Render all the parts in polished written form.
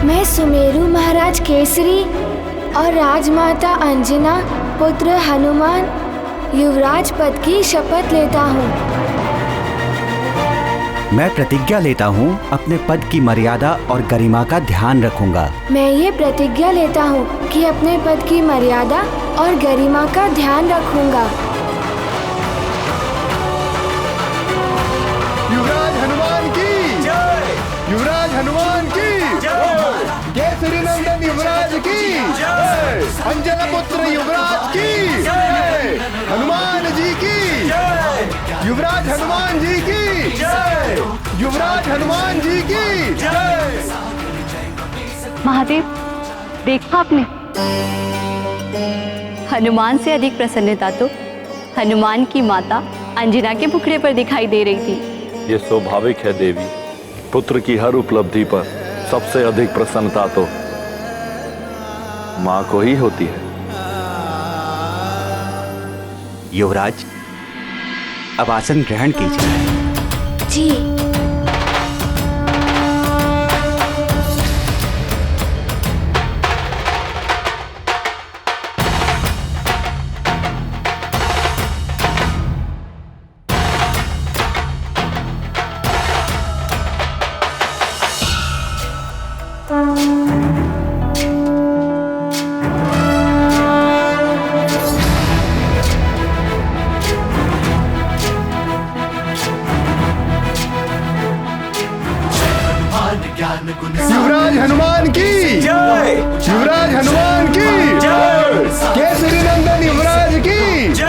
मैं सुमेरु महाराज केसरी और राजमाता अंजना पुत्र हनुमान युवराज पद की शपथ लेता हूँ। मैं प्रतिज्ञा लेता हूँ अपने पद की मर्यादा और गरिमा का ध्यान रखूंगा। मैं ये प्रतिज्ञा लेता हूँ कि अपने पद की मर्यादा और गरिमा का ध्यान रखूंगा। युवराज हनुमान की जय। युवराज हनुमान की जय। केसरी नंदन युवराज की जय। अंजना पुत्र युवराज की जय। हनुमान जी की जय। युवराज हनुमान जी की जय। युवराज हनुमान जी की जय। महादेव, देखा आपने, हनुमान से अधिक प्रसन्नता तो हनुमान की माता अंजना के मुखड़े पर दिखाई दे रही थी। ये स्वाभाविक है देवी। पुत्र की हर उपलब्धि पर सबसे अधिक प्रसन्नता तो माँ को ही होती है। युवराज, अब आसन ग्रहण कीजिए। जी। युवराज हनुमान की जय। युवराज हनुमान की जय। केसरी नंदन युवराज की जय।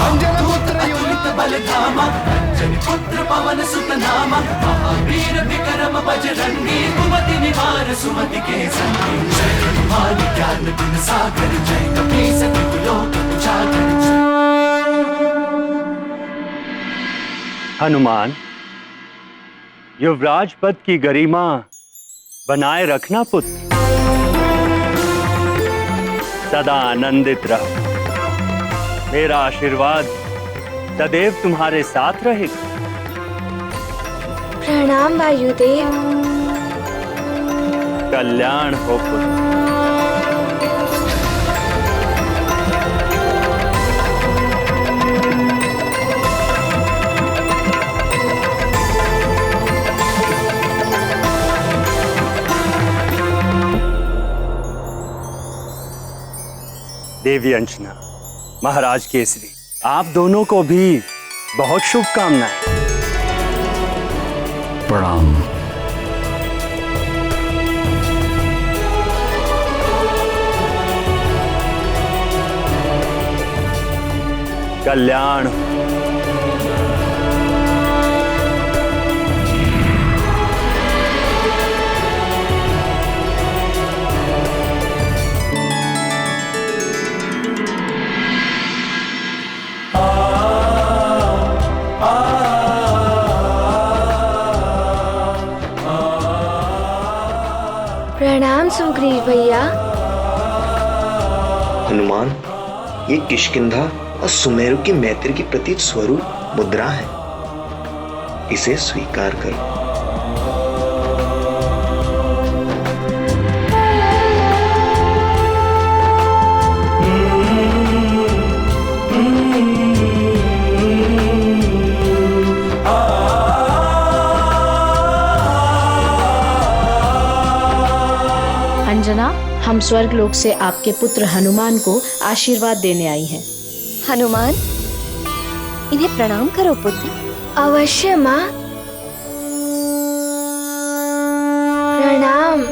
अंजना पुत्र युवराज बलधामा पुत्र पवन सुत नामा महावीर विक्रम बजरंगी कुमति निवार सुमति के संगी। जय हनुमान ज्ञान गुण सागर जय कपीस तिहु लोक उजागर। हनुमान, युवराज पद की गरिमा बनाए रखना पुत्र। सदा आनंदित रहो। मेरा आशीर्वाद सदैव तुम्हारे साथ रहेगा। प्रणाम वायुदेव। कल्याण हो पुत्र। देवी अंजना, महाराज केसरी, आप दोनों को भी बहुत शुभकामनाएं। प्रणाम। कल्याण। प्रणाम सुग्रीव भैया। हनुमान, ये किष्किंधा और सुमेरु की मैत्री की प्रतीक स्वरूप मुद्रा है, इसे स्वीकार करो। अंजना, हम स्वर्ग लोक से आपके पुत्र हनुमान को आशीर्वाद देने आई हैं। हनुमान, इन्हें प्रणाम करो पुत्र। अवश्य माँ। प्रणाम।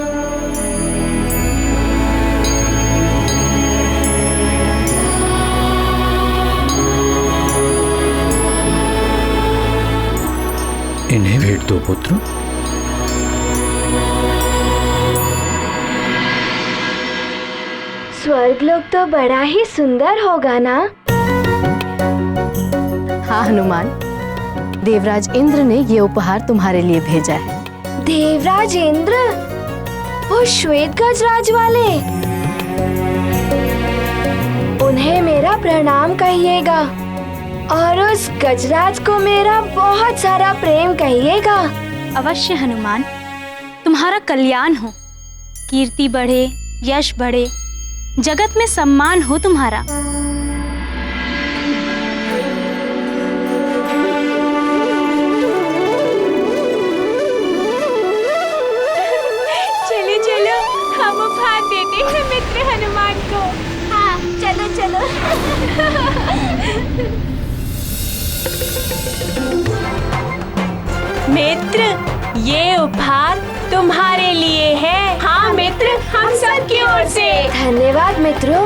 इन्हें भेंट दो पुत्र। स्वर्गलोक तो बड़ा ही सुंदर होगा ना? हाँ हनुमान, देवराज इंद्र ने ये उपहार तुम्हारे लिए भेजा है। देवराज इंद्र? वो श्वेत गजराज वाले? उन्हें मेरा प्रणाम कहिएगा और उस गजराज को मेरा बहुत सारा प्रेम कहिएगा। अवश्य हनुमान, तुम्हारा कल्याण हो। कीर्ति बढ़े, यश बढ़े, जगत में सम्मान हो तुम्हारा। चलो चलो, हम उपहार देते हैं मित्र हनुमान को। हाँ चलो चलो। मित्र, ये उपहार तुम्हारे लिए है। हाँ मित्र, हम सब की ओर से। धन्यवाद मित्रों।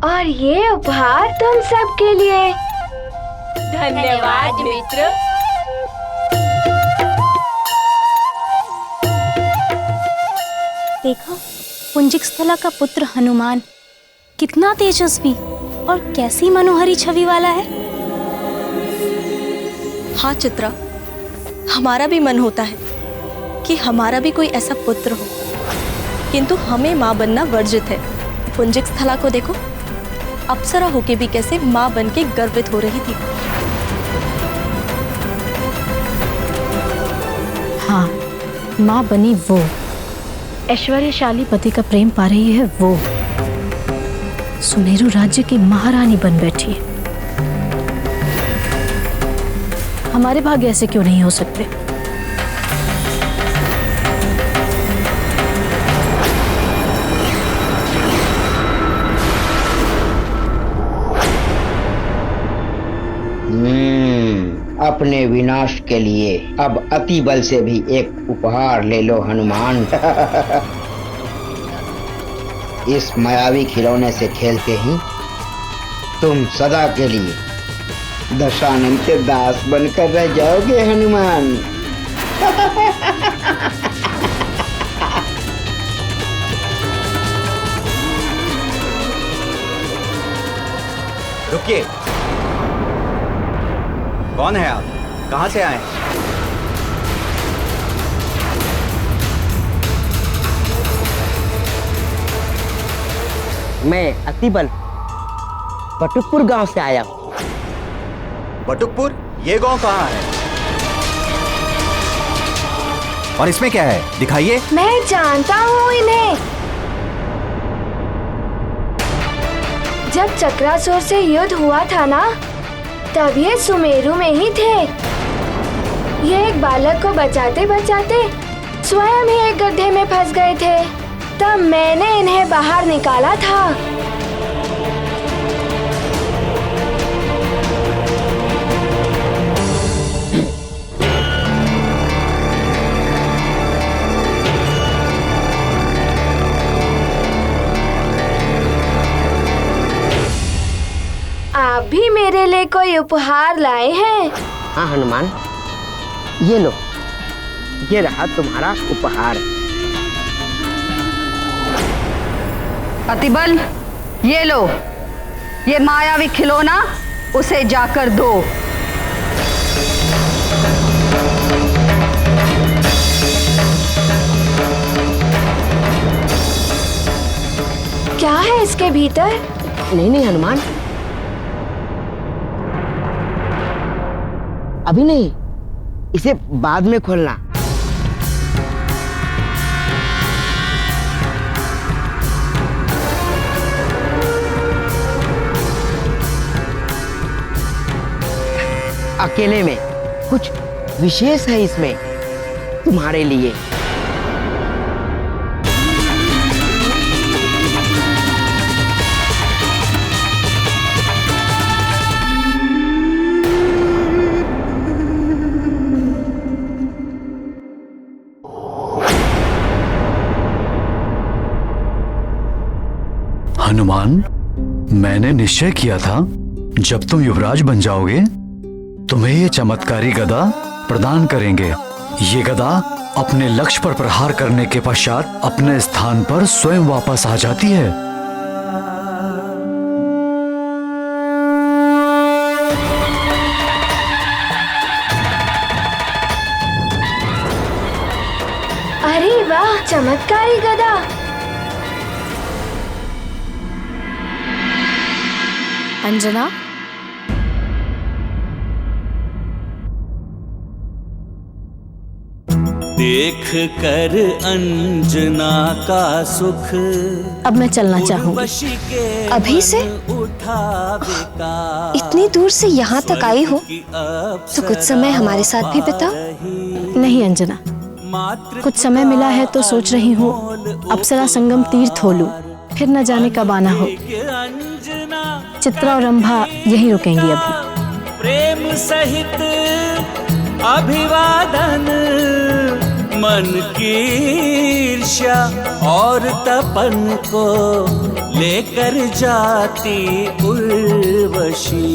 और ये उपहार तुम सब के लिए। धन्यवाद मित्र। देखो, पुंजिक स्थला का पुत्र हनुमान कितना तेजस्वी और कैसी मनोहरी छवि वाला है। हाँ चित्रा, हमारा भी मन होता है कि हमारा भी कोई ऐसा पुत्र हो, किंतु हमें माँ बनना वर्जित है। पुंजिक स्थला को देखो, अप्सरा होके भी कैसे माँ बन के गर्वित हो रही थी। हाँ, माँ बनी वो, ऐश्वर्यशाली पति का प्रेम पा रही है वो, सुमेरु राज्य की महारानी बन बैठी है। हमारे भाग्य ऐसे क्यों नहीं हो सकते? अपने विनाश के लिए अब अति बल से भी एक उपहार ले लो हनुमान। इस मायावी खिलौने से खेलते ही तुम सदा के लिए दशानन के दास बनकर रह जाओगे हनुमान। रुकिए, कौन है आप? कहां से आए? मैं अतिबल बटुकपुर गांव से आया हूँ। बटुकपुर? ये गांव कहाँ है? और इसमें क्या है? दिखाइए। मैं जानता हूँ इन्हें। जब चक्रासुर से युद्ध हुआ था ना, तब ये सुमेरु में ही थे। ये एक बालक को बचाते बचाते स्वयं ही एक गड्ढे में फंस गए थे। तब मैंने इन्हें बाहर निकाला था। आप भी मेरे लिए कोई उपहार लाए हैं? हाँ हनुमान, ये लो, ये रहा तुम्हारा उपहार। अतिबल, ये लो, ये मायावी खिलौना उसे जाकर दो। क्या है इसके भीतर? नहीं हनुमान, अभी नहीं, इसे बाद में खोलना। अकेले में कुछ विशेष है इसमें तुम्हारे लिए। हनुमान, मैंने निश्चय किया था जब तुम युवराज बन जाओगे तुम्हें ये चमत्कारी गदा प्रदान करेंगे। ये गदा अपने लक्ष्य पर प्रहार करने के पश्चात अपने स्थान पर स्वयं वापस आ जाती है। अरे वाह, चमत्कारी गदा। अंजना, देख कर अंजना का सुख अब मैं चलना चाहूंगी। अभी से? इतनी दूर से यहाँ तक आई हो तो कुछ समय हमारे साथ भी बिताओ। नहीं अंजना, कुछ समय मिला है तो सोच रही हूँ अप्सरा संगम तीर्थ हो लूं, फिर न जाने कब आना हो। चित्रा और रंभा यहीं रुकेंगी अभी। प्रेम सहित अभिवादन, मन की ईर्ष्या और तपन को लेकर जाती उर्वशी।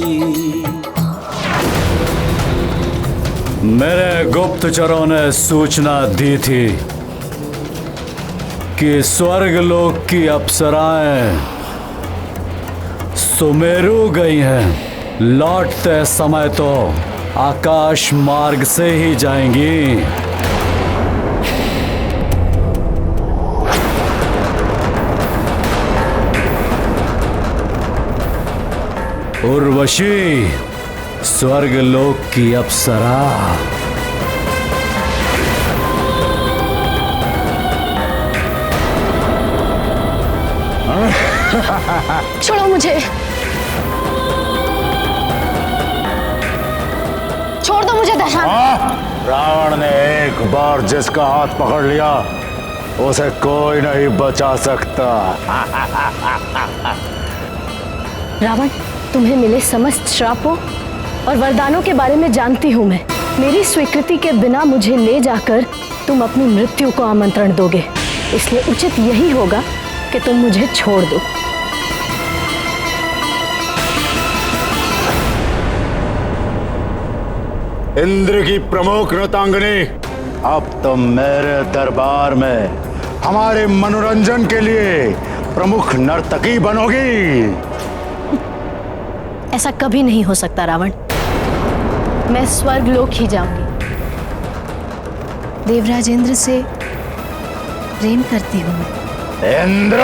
मेरे गुप्तचरों ने सूचना दी थी कि स्वर्गलोक की अप्सराएं सुमेरु गई हैं। लौटते समय तो आकाश मार्ग से ही जाएंगी। उर्वशी, स्वर्गलोक की अप्सरा। छोड़ो मुझे, छोड़ दो मुझे दशान। रावण ने एक बार जिसका हाथ पकड़ लिया उसे कोई नहीं बचा सकता। रावण, तुम्हें मिले समस्त श्रापों और वरदानों के बारे में जानती हूँ मैं। मेरी स्वीकृति के बिना मुझे ले जाकर तुम अपनी मृत्यु को आमंत्रण दोगे, इसलिए उचित यही होगा कि तुम मुझे छोड़ दो। इंद्र की प्रमुख नृतांगनी, अब तुम मेरे दरबार में हमारे मनोरंजन के लिए प्रमुख नर्तकी बनोगी। ऐसा कभी नहीं हो सकता रावण, मैं स्वर्गलोक ही जाऊंगी। देवराज इंद्र से प्रेम करती हूँ मैं। इंद्र,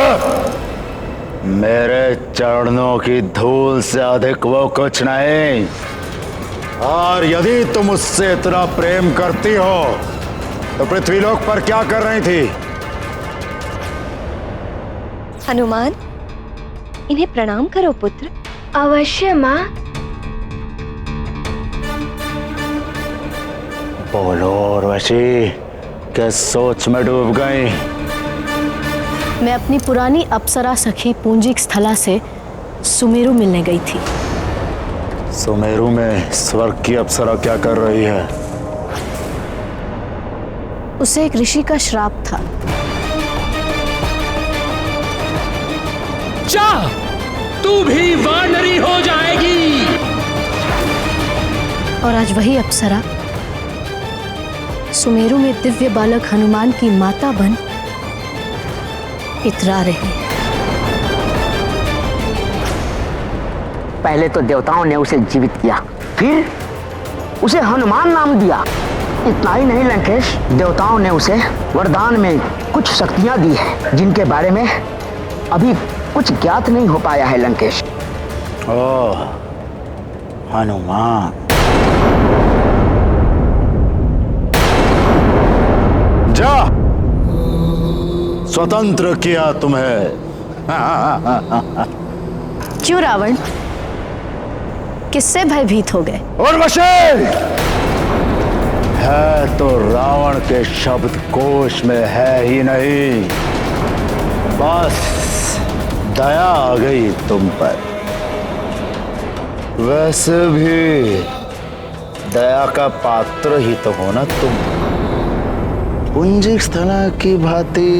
मेरे चरणों की धूल से अधिक वो कुछ नहीं। और यदि तुम उससे इतना प्रेम करती हो तो पृथ्वीलोक पर क्या कर रही थी? हनुमान, इन्हें प्रणाम करो पुत्र। अवश्य माँ। बोलो उर्वशी, किस सोच में डूब गई? मैं अपनी पुरानी अप्सरा सखी पुंजिक स्थला से सुमेरु मिलने गई थी। सुमेरु में स्वर्ग की अप्सरा क्या कर रही है? उसे एक ऋषि का श्राप था। जा, तू भी वानरी हो जाएगी। और आज वही अप्सरा सुमेरु में दिव्य बालक हनुमान की माता बन इतरा रही। पहले तो देवताओं ने उसे जीवित किया, फिर उसे हनुमान नाम दिया। इतना ही नहीं लंकेश, देवताओं ने उसे वरदान में कुछ शक्तियां दी है जिनके बारे में अभी कुछ ज्ञात नहीं हो पाया है लंकेश। ओह, हनुमान। जा, स्वतंत्र किया तुम्हें। क्यों रावण, किससे भयभीत हो गए? उर्वशी, है तो रावण के शब्द कोश में है ही नहीं, बस दया आ गई तुम पर। वैसे भी दया का पात्र ही तो हो ना तुम। पुंजिक स्थला की भांति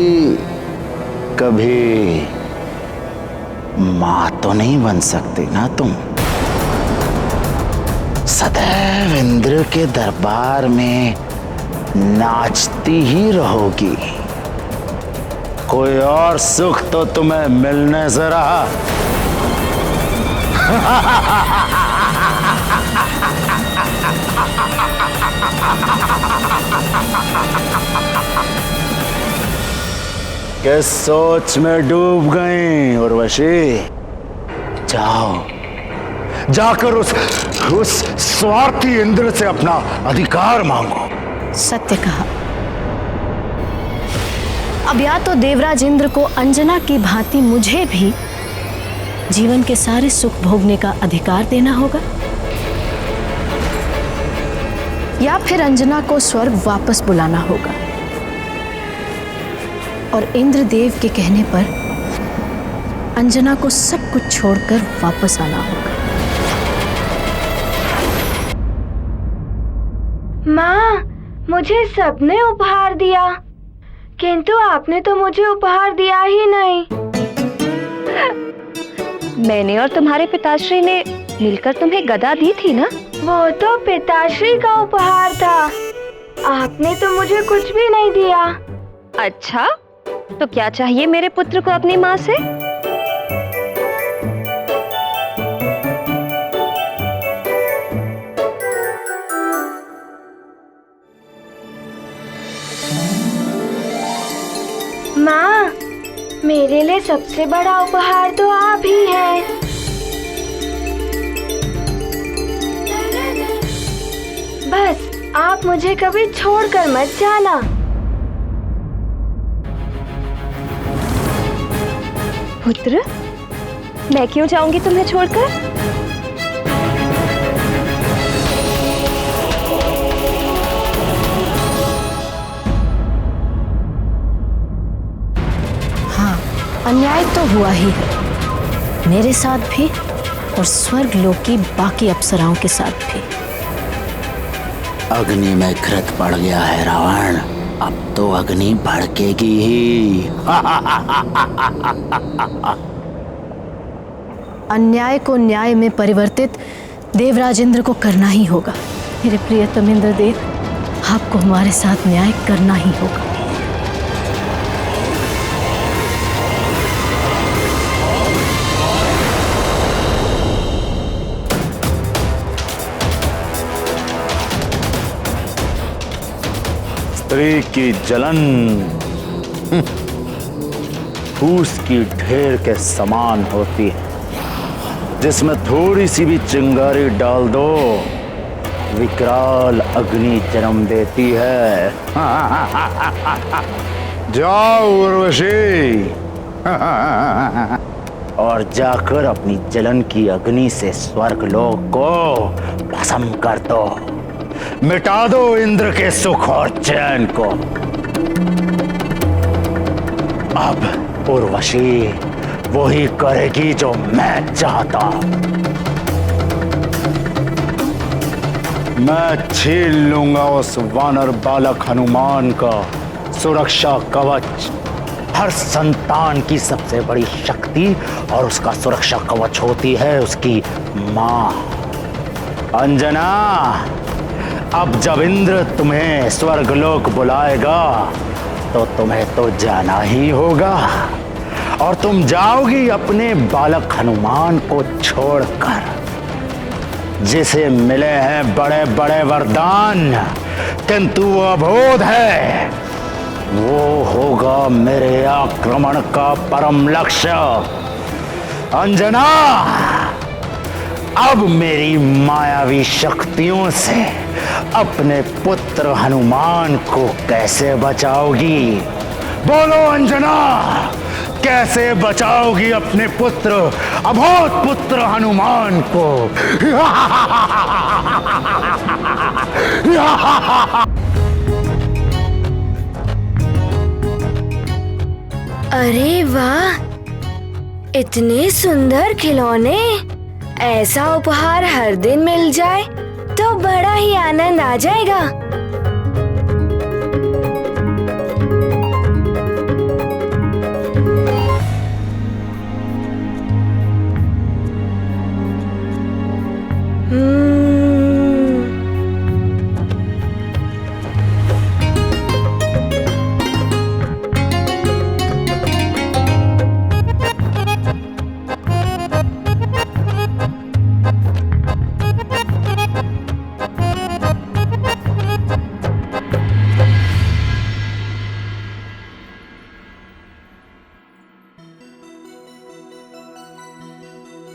कभी मां तो नहीं बन सकती ना तुम। सदैव इंद्र के दरबार में नाचती ही रहोगी। कोई और सुख तो तुम्हें मिलने से रहा। किस सोच में डूब गई उर्वशी? जाओ, जाकर उस स्वार्थी इंद्र से अपना अधिकार मांगो। सत्य कहा, अब या तो देवराज इंद्र को अंजना की भांति मुझे भी जीवन के सारे सुख भोगने का अधिकार देना होगा, या फिर अंजना को स्वर्ग वापस बुलाना होगा और इंद्रदेव के कहने पर अंजना को सब कुछ छोड़कर वापस आना होगा। माँ, मुझे सबने उपहार दिया, किंतु आपने तो मुझे उपहार दिया ही नहीं। मैंने और तुम्हारे पिताश्री ने मिलकर तुम्हें गदा दी थी ना? वो तो पिताश्री का उपहार था, आपने तो मुझे कुछ भी नहीं दिया। अच्छा, तो क्या चाहिए मेरे पुत्र को अपनी माँ से? माँ, मेरे लिए सबसे बड़ा उपहार तो आप ही हैं। बस आप मुझे कभी छोड़कर मत जाना। पुत्र, मैं क्यों जाऊंगी तुम्हें छोड़कर? अन्याय तो हुआ ही है, मेरे साथ भी और स्वर्ग लोक की बाकी अप्सराओं के साथ भी। अग्नि में घृत पड़ गया है रावण, अब तो अग्नि भड़केगी ही। अन्याय को न्याय में परिवर्तित देवराज इंद्र को करना ही होगा। मेरे प्रियतम इंद्रदेव, आपको हमारे साथ न्याय करना ही होगा। स्त्री की जलन फूस की ढेर के समान होती है, जिसमें थोड़ी सी भी चिंगारी डाल दो विकराल अग्नि जन्म देती है। जाओ उर्वशी और जाकर अपनी जलन की अग्नि से स्वर्गलोक को भस्म कर दो, मिटा दो इंद्र के सुख और चैन को। अब उर्वशी वही करेगी जो मैं चाहता। मैं छीन लूंगा उस वानर बालक हनुमान का सुरक्षा कवच। हर संतान की सबसे बड़ी शक्ति और उसका सुरक्षा कवच होती है उसकी मां। अंजना, अब जब इंद्र तुम्हें स्वर्गलोक बुलाएगा तो तुम्हें तो जाना ही होगा, और तुम जाओगी अपने बालक हनुमान को छोड़कर, जिसे मिले हैं बड़े बड़े वरदान किंतु वो अबोध है। वो होगा मेरे आक्रमण का परम लक्ष्य। अंजना, अब मेरी मायावी शक्तियों से अपने पुत्र हनुमान को कैसे बचाओगी? बोलो अंजना, कैसे बचाओगी अपने पुत्र अबोध पुत्र हनुमान को? अरे वाह, इतने सुंदर खिलौने! ऐसा उपहार हर दिन मिल जाए तो बड़ा ही आनंद आ जाएगा।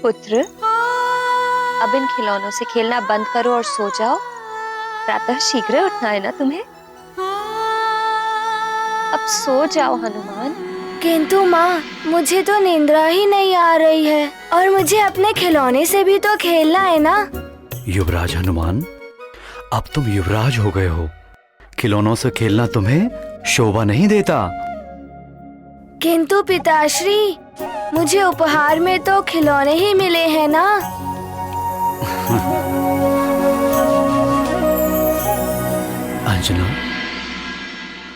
पुत्र, अब इन खिलौनों से खेलना बंद करो और सो जाओ। प्रातः शीघ्र उठना है ना तुम्हें? अब सो जाओ हनुमान। किंतु माँ, मुझे तो निंद्रा ही नहीं आ रही है और मुझे अपने खिलौने से भी तो खेलना है ना। युवराज हनुमान, अब तुम युवराज हो गए हो, खिलौनों से खेलना तुम्हें शोभा नहीं देता। किंतु पिताश्री, मुझे उपहार में तो खिलौने ही मिले हैं ना। अंजना,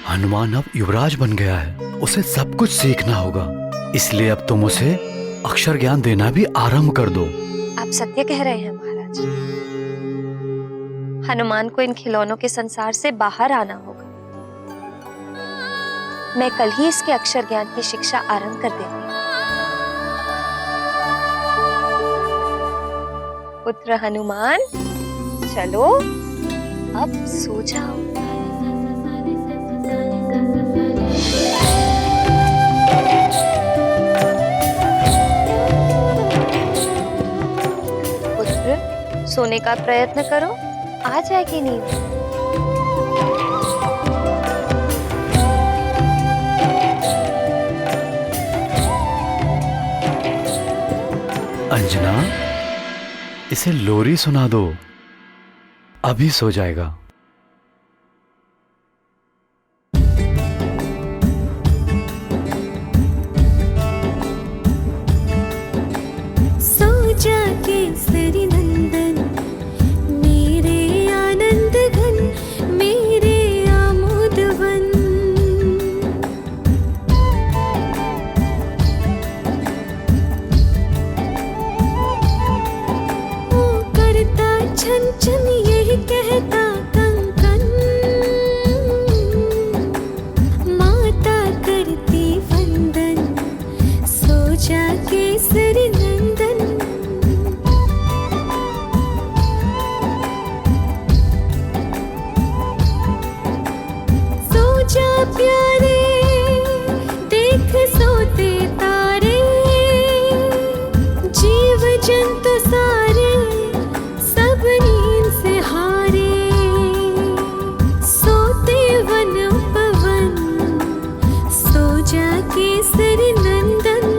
हनुमान अब युवराज बन गया है, उसे सब कुछ सीखना होगा, इसलिए अब तुम उसे अक्षर ज्ञान देना भी आरंभ कर दो। आप सत्य कह रहे हैं महाराज। हनुमान को इन खिलौनों के संसार से बाहर आना होगा। मैं कल ही इसके अक्षर ज्ञान की शिक्षा आरंभ कर देती हूँ। पुत्र हनुमान, चलो अब सो जाओ। पुत्र, सोने का प्रयत्न करो, आ जाएगी नींद। अंजना, इसे लोरी सुना दो, अभी सो जाएगा। सो जा केसरी नंदन, मेरे आनंद घन, मेरे आमोद वन। ओ करता छन छन यही कहता कंकन, माता करती वंदन, सो जा केसरी नंदन। सो जा प्यारे, देख सोते तारे, जीव जंतु सारे सब नींद से हारे, सोते वन पवन, सो जा केसरी नंदन।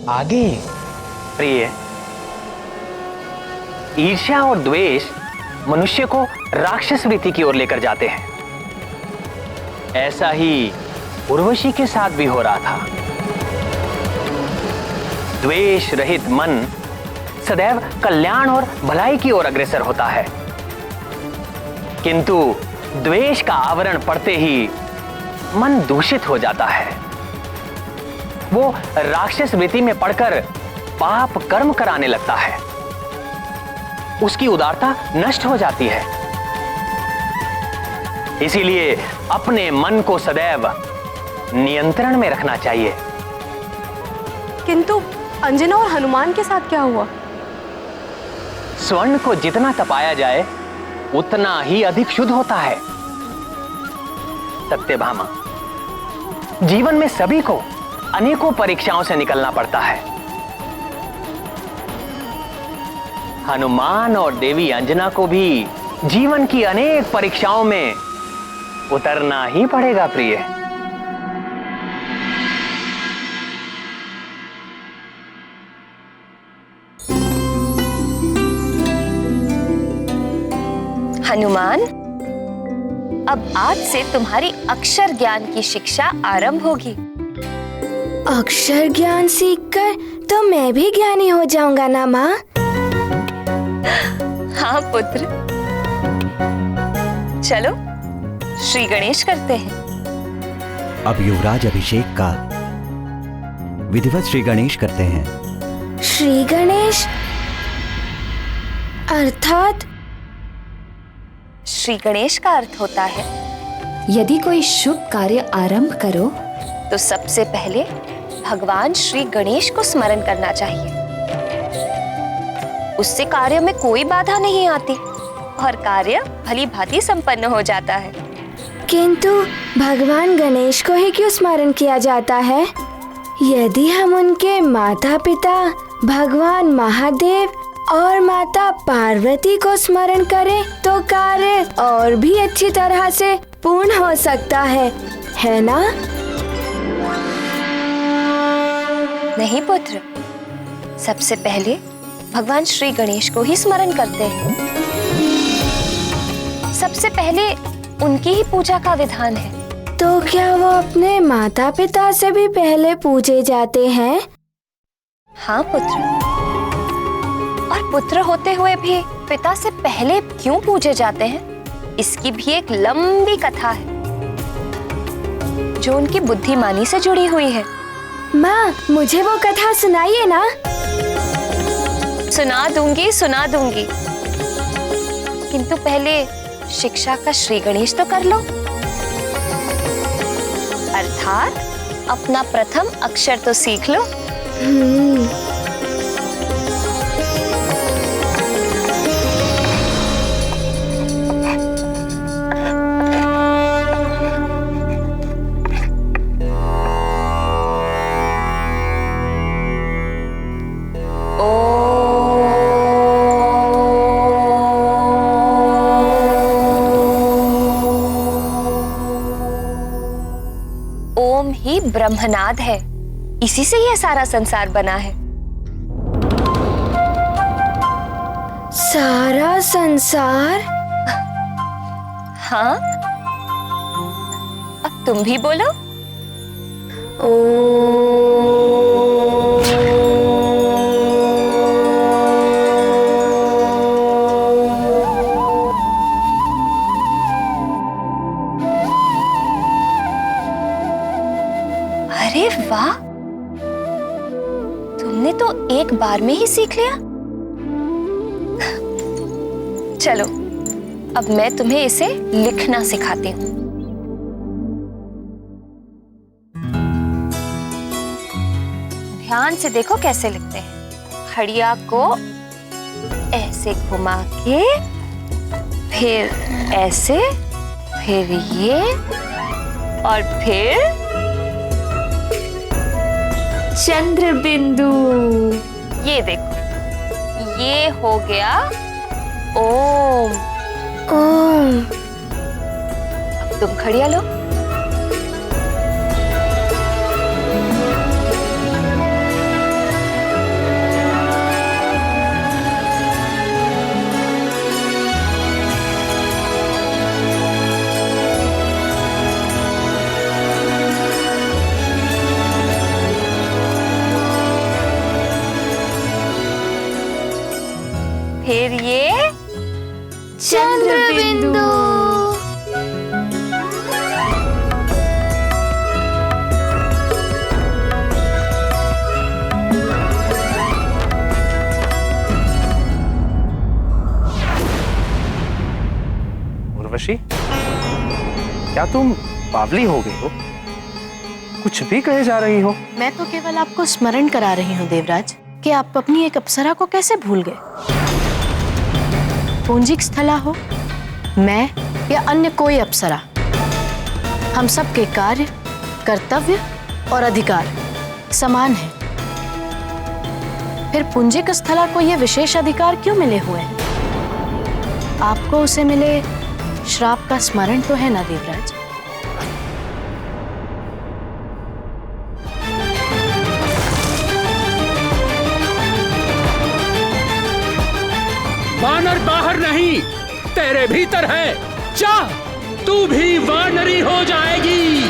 आगे प्रिय, ईर्ष्या और द्वेष मनुष्य को राक्षस वृत्ति की ओर लेकर जाते हैं। ऐसा ही उर्वशी के साथ भी हो रहा था। द्वेष रहित मन सदैव कल्याण और भलाई की ओर अग्रसर होता है, किंतु द्वेष का आवरण पड़ते ही मन दूषित हो जाता है। वो राक्षस वृत्ति में पड़कर पाप कर्म कराने लगता है, उसकी उदारता नष्ट हो जाती है। इसीलिए अपने मन को सदैव नियंत्रण में रखना चाहिए। किंतु अंजना और हनुमान के साथ क्या हुआ? स्वर्ण को जितना तपाया जाए उतना ही अधिक शुद्ध होता है। सत्यभामा, जीवन में सभी को अनेकों परीक्षाओं से निकलना पड़ता है। हनुमान और देवी अंजना को भी जीवन की अनेक परीक्षाओं में उतरना ही पड़ेगा प्रिय। हनुमान, अब आज से तुम्हारी अक्षर ज्ञान की शिक्षा आरंभ होगी। अक्षर ज्ञान सीखकर तो मैं भी ज्ञानी हो जाऊंगा ना माँ? हाँ पुत्र, चलो श्री गणेश करते हैं। अब युवराज अभिषेक का विधिवत श्री गणेश करते हैं। श्री गणेश अर्थात? श्री गणेश का अर्थ होता है यदि कोई शुभ कार्य आरंभ करो तो सबसे पहले भगवान श्री गणेश को स्मरण करना चाहिए। उससे कार्य में कोई बाधा नहीं आती और कार्य भली भांति संपन्न हो जाता है। किंतु भगवान गणेश को ही क्यों स्मरण किया जाता है? यदि हम उनके माता पिता भगवान महादेव और माता पार्वती को स्मरण करें तो कार्य और भी अच्छी तरह से पूर्ण हो सकता है ना? नहीं पुत्र, सबसे पहले भगवान श्री गणेश को ही स्मरण करते हैं। सबसे पहले उनकी ही पूजा का विधान है। तो क्या वो अपने माता पिता से भी पहले पूजे जाते हैं? हाँ पुत्र, और पुत्र होते हुए भी पिता से पहले क्यों पूजे जाते हैं, इसकी भी एक लंबी कथा है जो उनकी बुद्धिमानी से जुड़ी हुई है। माँ, मुझे वो कथा सुनाइए ना। सुना दूंगी, किंतु पहले शिक्षा का श्री गणेश तो कर लो, अर्थात अपना प्रथम अक्षर तो सीख लो। ओम ही ब्रह्मनाद है, इसी से यह सारा संसार बना है। सारा संसार? हाँ, अब तुम भी बोलो। अरे वाह, तुमने तो एक बार में ही सीख लिया। चलो, अब मैं तुम्हें इसे लिखना सिखाती हूँ। ध्यान से देखो कैसे लिखते हैं। खड़िया को ऐसे घुमा के, फिर ऐसे, फिर ये, और फिर चंद्र बिंदु। ये देखो, ये हो गया ओम। ओम। अब तुम खड़िया लो। फिर ये चंद्र बिंदु। उर्वशी, क्या तुम बावली हो गई हो? कुछ भी कहे जा रही हो। मैं तो केवल आपको स्मरण करा रही हूँ देवराज कि आप अपनी एक अप्सरा को कैसे भूल गए। पुंजिक स्थला हो, मैं या अन्य कोई अप्सरा, हम सब के कार्य, कर्तव्य और अधिकार समान हैं। फिर पुंजिक स्थला को ये विशेष अधिकार क्यों मिले हुए हैं? आपको उसे मिले श्राप का स्मरण तो है ना देवराज? वानर बाहर नहीं, तेरे भीतर है। जा, तू भी वानरी हो जाएगी।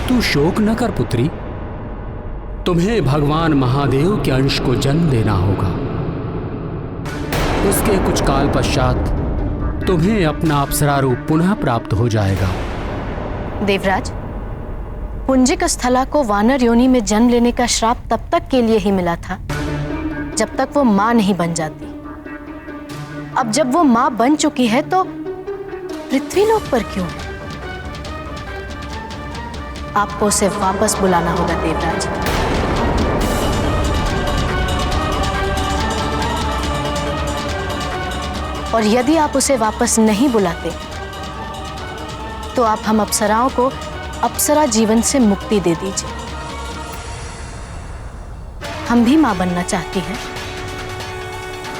तू शोक न कर पुत्री, तुम्हें भगवान महादेव के अंश को जन्म देना होगा। उसके कुछ काल पश्चात तुम्हें अपना अप्सरा रूप पुनः प्राप्त हो जाएगा। देवराज, पुंजिक स्थला को वानर योनि में जन्म लेने का श्राप तब तक के लिए ही मिला था जब तक वो मां नहीं बन जाती। अब जब वो मां बन चुकी है तो पृथ्वीलोक पर क्यों? आपको उसे वापस बुलाना होगा देवराज। और यदि आप उसे वापस नहीं बुलाते तो आप हम अप्सराओं को अप्सरा जीवन से मुक्ति दे दीजिए। हम भी माँ बनना चाहती हैं।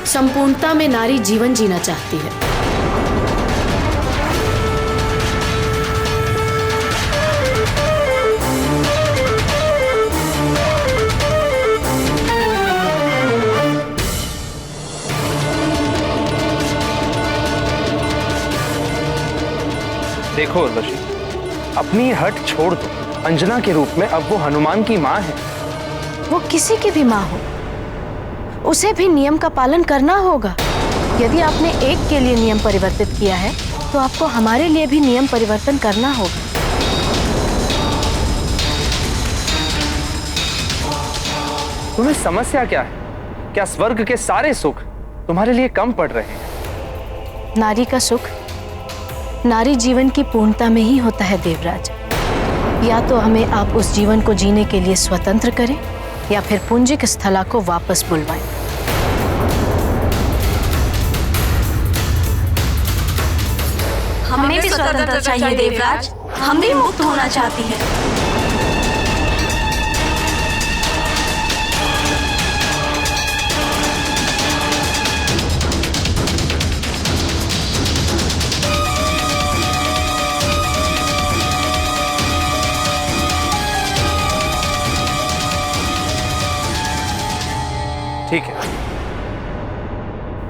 संपूर्णता में नारी जीवन जीना चाहती है। देखो उर्वशी, अपनी हट छोड़ दो। अंजना के रूप में अब वो हनुमान की माँ है। वो किसी की भी माँ हो, उसे भी नियम का पालन करना होगा। यदि आपने एक के लिए नियम परिवर्तित किया है तो आपको हमारे लिए भी नियम परिवर्तन करना होगा। तुम्हें समस्या क्या है? क्या स्वर्ग के सारे सुख तुम्हारे लिए कम पड़ रहे हैं? नारी का सुख नारी जीवन की पूर्णता में ही होता है देवराज। या तो हमें आप उस जीवन को जीने के लिए स्वतंत्र करें या फिर पुंजिक स्थला को वापस बुलवाएं। हमें भी स्वतंत्रता चाहिए देवराज। हम भी मुक्त होना चाहती हैं। ठीक है,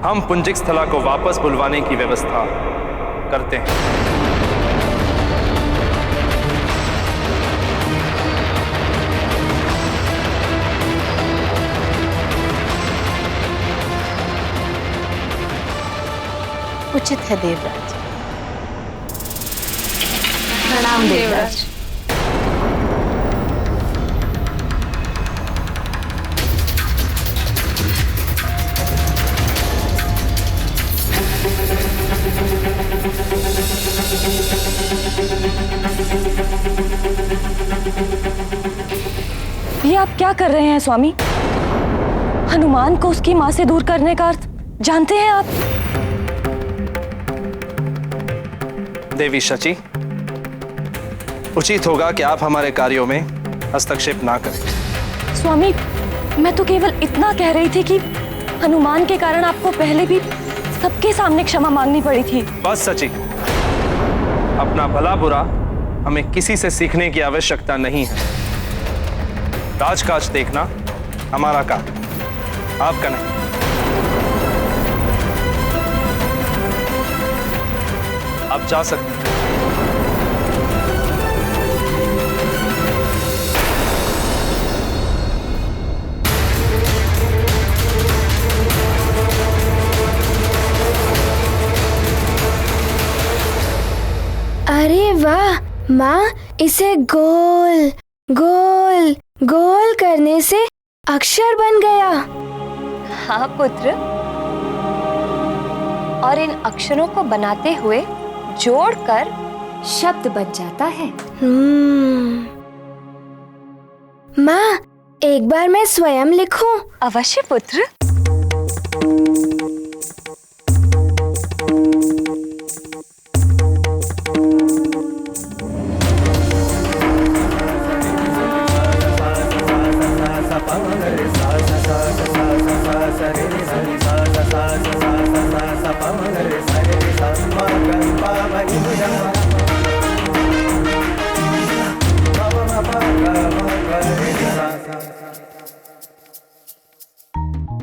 हम पुंजिक स्थला को वापस बुलवाने की व्यवस्था करते हैं। उचित है देवराज। प्रणाम देवराज। ये आप क्या कर रहे हैं स्वामी? हनुमान को उसकी मां से दूर करने का अर्थ जानते हैं आप? देवी शची, उचित होगा कि आप हमारे कार्यों में हस्तक्षेप ना करें। स्वामी, मैं तो केवल इतना कह रही थी कि हनुमान के कारण आपको पहले भी सबके सामने क्षमा मांगनी पड़ी थी। बस सची, अपना भला बुरा हमें किसी से सीखने की आवश्यकता नहीं है। राजकाज देखना हमारा काम, आपका नहीं। आप जा सकते हैं। अरे वाह माँ, इसे गोल गोल गोल करने से अक्षर बन गया। हाँ पुत्र, और इन अक्षरों को बनाते हुए जोड़कर शब्द बन जाता है। माँ, एक बार मैं स्वयं लिखूं? अवश्य पुत्र।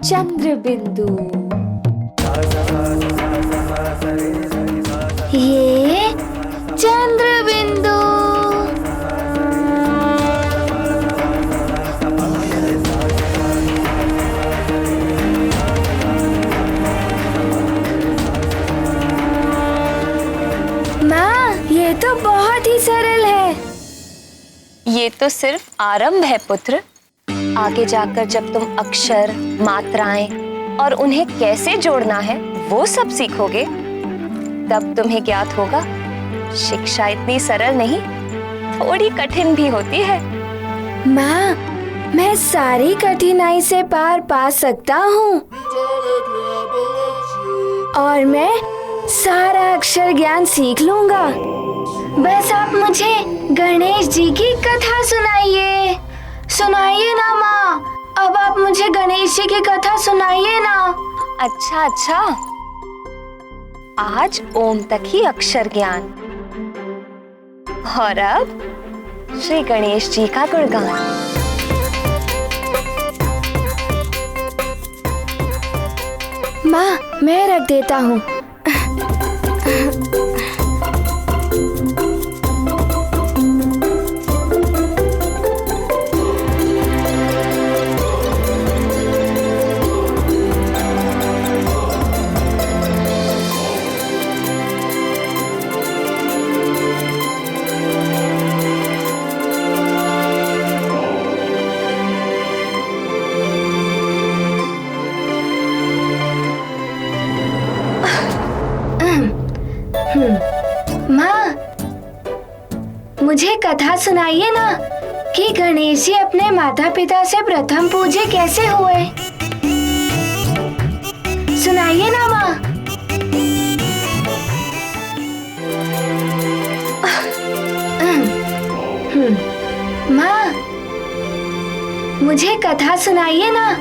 चंद्र बिंदु। ये चंद्र बिंदु। माँ, ये तो बहुत ही सरल है। ये तो सिर्फ आरंभ है पुत्र। आगे जाकर जब तुम अक्षर, मात्राएं और उन्हें कैसे जोड़ना है वो सब सीखोगे, तब तुम्हें ज्ञात होगा शिक्षा इतनी सरल नहीं, थोड़ी कठिन भी होती है। माँ, मैं सारी कठिनाई से पार पा सकता हूँ और मैं सारा अक्षर ज्ञान सीख लूंगा। बस आप मुझे गणेश जी की कथा सुनाइए। सुनाइए ना माँ, अब आप मुझे गणेश जी की कथा सुनाइए ना। अच्छा अच्छा, आज ओम तक ही अक्षर ज्ञान, और अब श्री गणेश जी का गुणगान। माँ, मैं रख देता हूँ। माँ, मुझे कथा सुनाइए ना कि गणेश जी अपने माता पिता से प्रथम पूजे कैसे हुए। सुनाइए ना माँ। माँ, मुझे कथा सुनाइए ना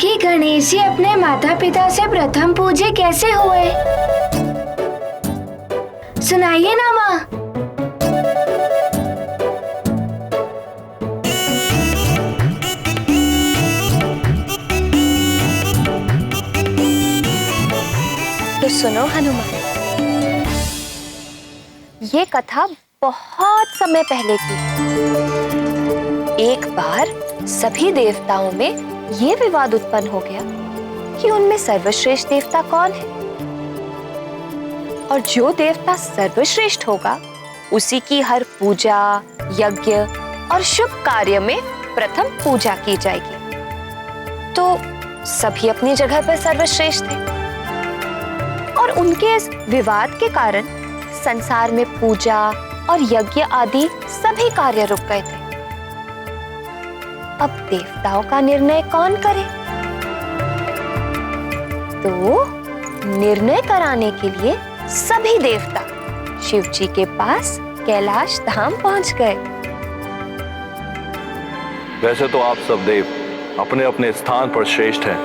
कि गणेश जी अपने माता पिता से प्रथम पूजे कैसे हुए। सुनाइए ना माँ। तो सुनो हनुमान, ये कथा बहुत समय पहले की। एक बार सभी देवताओं में ये विवाद उत्पन्न हो गया कि उनमें सर्वश्रेष्ठ देवता कौन है, और जो देवता सर्वश्रेष्ठ होगा उसी की हर पूजा, यज्ञ और शुभ कार्य में प्रथम पूजा की जाएगी। तो सभी अपनी जगह पर सर्वश्रेष्ठ थे, और उनके इस विवाद के कारण संसार में पूजा और यज्ञ आदि सभी कार्य रुक गए थे। अब देवताओं का निर्णय कौन करे? तो निर्णय कराने के लिए सभी देवता शिव जी के पास कैलाश धाम पहुंच गए। वैसे तो आप सब देव अपने अपने स्थान पर श्रेष्ठ हैं,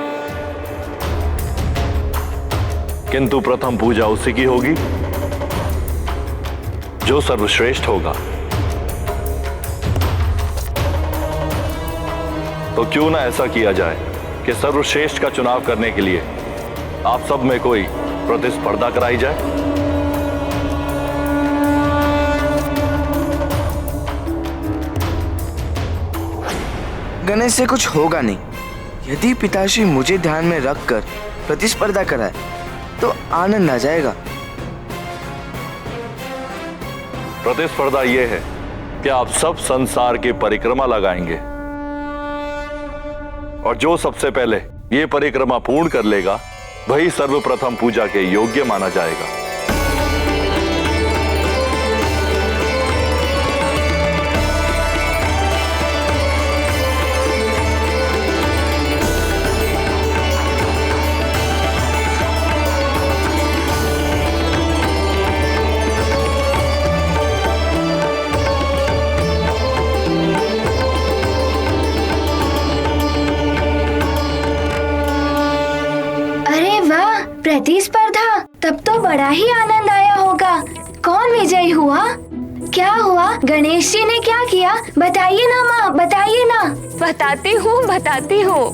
किंतु प्रथम पूजा उसी की होगी जो सर्वश्रेष्ठ होगा। तो क्यों ना ऐसा किया जाए कि सर्वश्रेष्ठ का चुनाव करने के लिए आप सब में कोई प्रतिस्पर्धा कराई जाए। गणेश से कुछ होगा नहीं। यदि पिताश्री मुझे ध्यान में रखकर प्रतिस्पर्धा कराए तो आनंद आ जाएगा। प्रतिस्पर्धा यह है कि आप सब संसार की परिक्रमा लगाएंगे, और जो सबसे पहले ये परिक्रमा पूर्ण कर लेगा वही सर्वप्रथम पूजा के योग्य माना जाएगा। प्रतिस्पर्धा, तब तो बड़ा ही आनंद आया होगा। कौन विजयी हुआ? क्या हुआ? गणेश जी ने क्या किया? बताइए ना माँ, बताइए ना। बताती हूँ।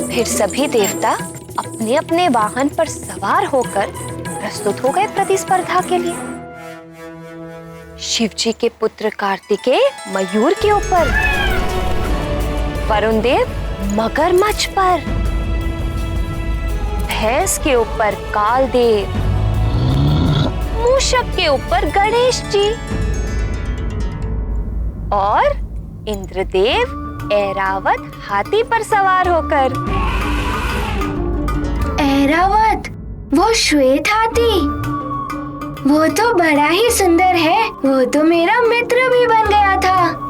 फिर सभी देवता अपने अपने वाहन पर सवार होकर प्रस्तुत हो गए प्रतिस्पर्धा के लिए। शिव जी के पुत्र कार्तिकेय मयूर के ऊपर, वरुण देव मगरमच्छ पर, भैंस के ऊपर कालदेव, मूषक के ऊपर गणेश जी, और इंद्रदेव ऐरावत हाथी पर सवार होकर। ऐरावत, वो श्वेत हाथी, वो तो बड़ा ही सुंदर है। वो तो मेरा मित्र भी बन गया था।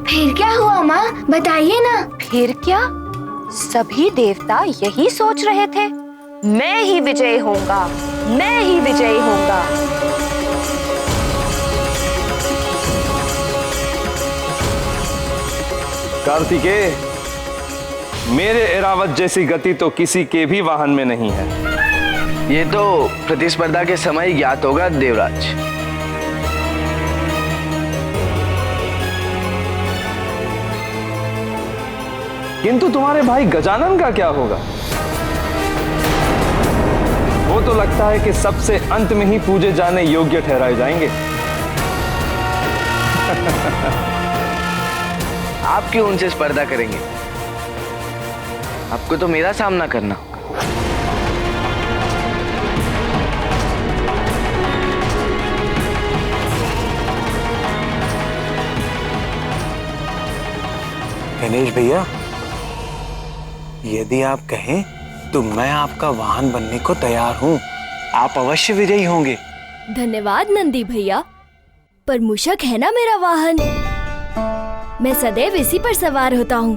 फिर क्या हुआ माँ, बताइए ना। फिर क्या? सभी देवता यही सोच रहे थे मैं ही विजयी होऊंगा, मैं ही विजयी होऊंगा। कार्तिकेय, मेरे एरावत जैसी गति तो किसी के भी वाहन में नहीं है। ये तो प्रतिस्पर्धा के समय ही ज्ञात होगा देवराज। किंतु तुम्हारे भाई गजानन का क्या होगा? वो तो लगता है कि सबसे अंत में ही पूजे जाने योग्य ठहराए जाएंगे। आप क्यों उनसे स्पर्धा करेंगे? आपको तो मेरा सामना करना होगा। गणेश भैया, यदि आप कहें तो मैं आपका वाहन बनने को तैयार हूँ। आप अवश्य विजयी होंगे। धन्यवाद नंदी भैया, पर मूषक है ना मेरा वाहन, मैं सदैव इसी पर सवार होता हूँ।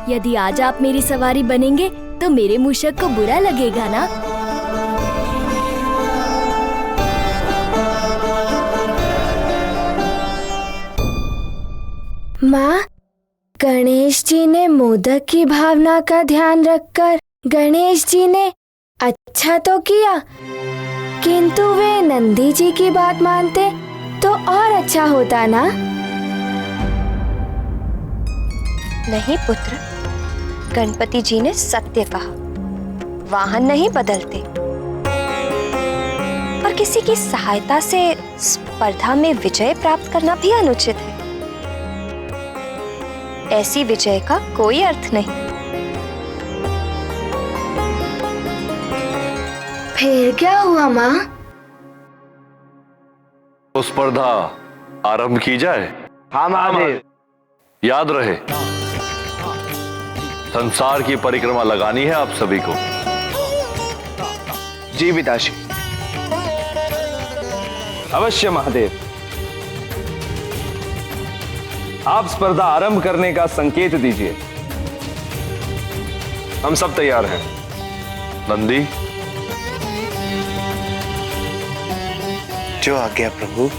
यदि आज आप मेरी सवारी बनेंगे तो मेरे मूषक को बुरा लगेगा ना? माँ, गणेश जी ने मोदक की भावना का ध्यान रखकर गणेश जी ने अच्छा तो किया, किंतु वे नंदी जी की बात मानते तो और अच्छा होता ना? नहीं पुत्र, गणपति जी ने सत्य कहा, वाहन नहीं बदलते और किसी की सहायता से स्पर्धा में विजय प्राप्त करना भी अनुचित है। ऐसी विजय का कोई अर्थ नहीं। फिर क्या हुआ माँ? तो स्पर्धा आरंभ की जाए। हाँ महादेव। याद रहे, संसार की परिक्रमा लगानी है आप सभी को। जी पिताश्री। अवश्य महादेव। आप स्पर्धा आरंभ करने का संकेत दीजिए। हम सब तैयार हैं। नंदी, जो आज्ञा प्रभु।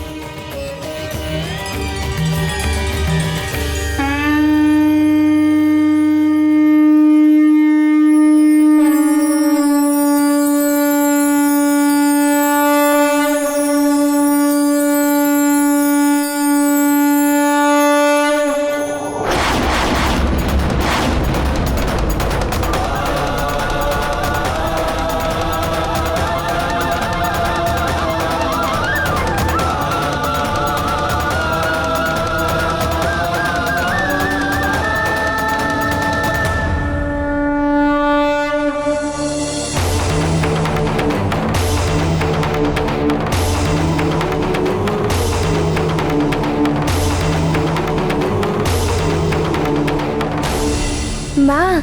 माँ,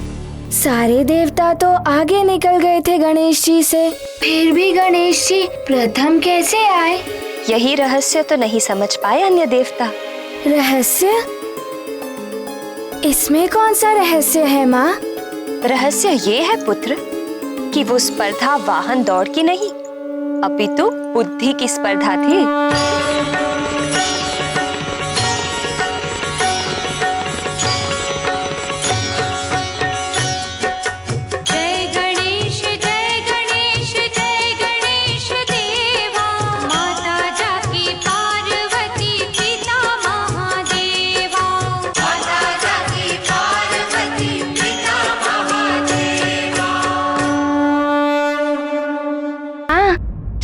सारे देवता तो आगे निकल गए थे गणेश जी से, फिर भी गणेश जी प्रथम कैसे आए? यही रहस्य तो नहीं समझ पाए अन्य देवता। रहस्य? इसमें कौन सा रहस्य है माँ? रहस्य ये है पुत्र कि वो स्पर्धा वाहन दौड़ की नहीं, अपितु बुद्धि की स्पर्धा थी।